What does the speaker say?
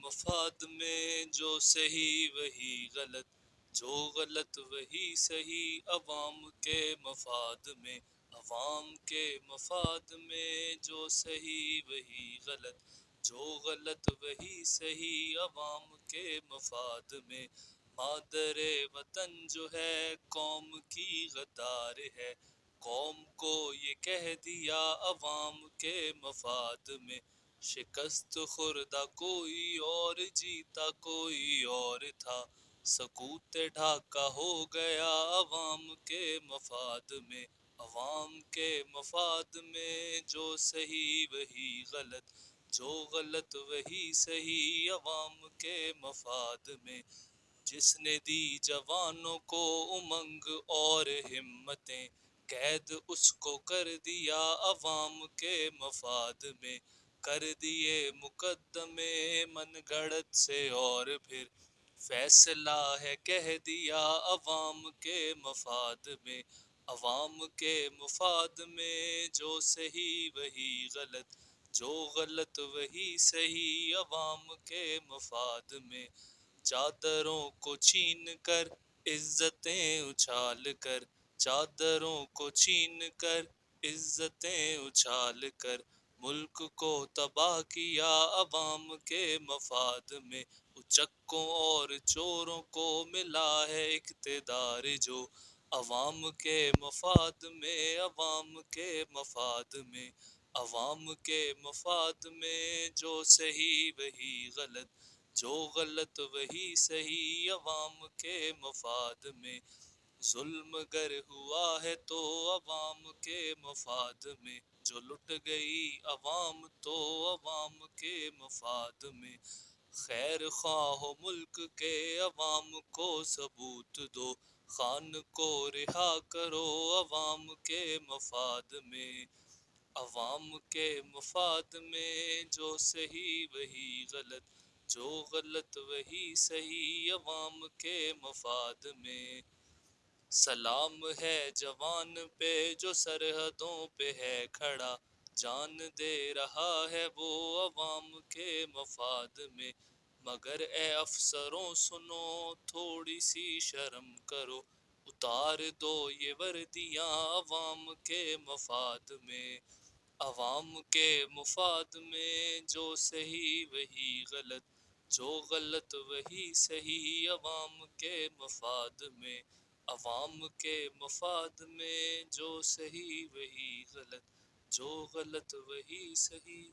مفاد میں، جو صحیح وہی غلط، جو غلط وہی صحیح، عوام کے مفاد میں، عوام کے مفاد میں، جو صحیح وہی غلط، جو غلط وہی صحیح، عوام کے مفاد میں۔ مادر وطن جو ہے قوم کی غدار ہے، قوم کو یہ کہہ دیا عوام کے مفاد میں۔ شکست خوردہ کوئی اور، جیتا کوئی اور تھا، سکوت ڈھاکہ ہو گیا عوام کے مفاد میں، عوام کے مفاد میں، جو صحیح وہی غلط، جو غلط وہی صحیح، عوام کے مفاد میں۔ جس نے دی جوانوں کو امنگ اور ہمتیں، قید اس کو کر دیا عوام کے مفاد میں، کر دیے مقدمے من گھڑت سے، اور پھر فیصلہ ہے کہہ دیا عوام کے مفاد میں، عوام کے مفاد میں، جو صحیح وہی غلط، جو غلط وہی صحیح، عوام کے مفاد میں۔ چادروں کو چھین کر عزتیں اچھال کر، چادروں کو چھین کر عزتیں اچھال کر، ملک کو تباہ کیا عوام کے مفاد میں۔ اچکوں اور چوروں کو ملا ہے اقتدار جو، عوام کے مفاد میں، عوام کے مفاد میں، عوام کے مفاد میں، جو صحیح وہی غلط، جو غلط وہی صحیح، عوام کے مفاد میں۔ ظلم گر ہوا ہے تو عوام کے مفاد میں، جو لٹ گئی عوام تو عوام کے مفاد میں۔ خیر خواہ ہو ملک کے عوام کو ثبوت دو، خان کو رہا کرو عوام کے مفاد میں، عوام کے مفاد میں، جو صحیح وہی غلط، جو غلط وہی صحیح، عوام کے مفاد میں۔ سلام ہے جوان پہ جو سرحدوں پہ ہے کھڑا، جان دے رہا ہے وہ عوام کے مفاد میں، مگر اے افسروں سنو تھوڑی سی شرم کرو، اتار دو یہ وردیاں عوام کے مفاد میں، عوام کے مفاد میں، جو صحیح وہی غلط، جو غلط وہی صحیح، عوام کے مفاد میں، عوام کے مفاد میں، جو صحیح وہی غلط، جو غلط وہی صحیح۔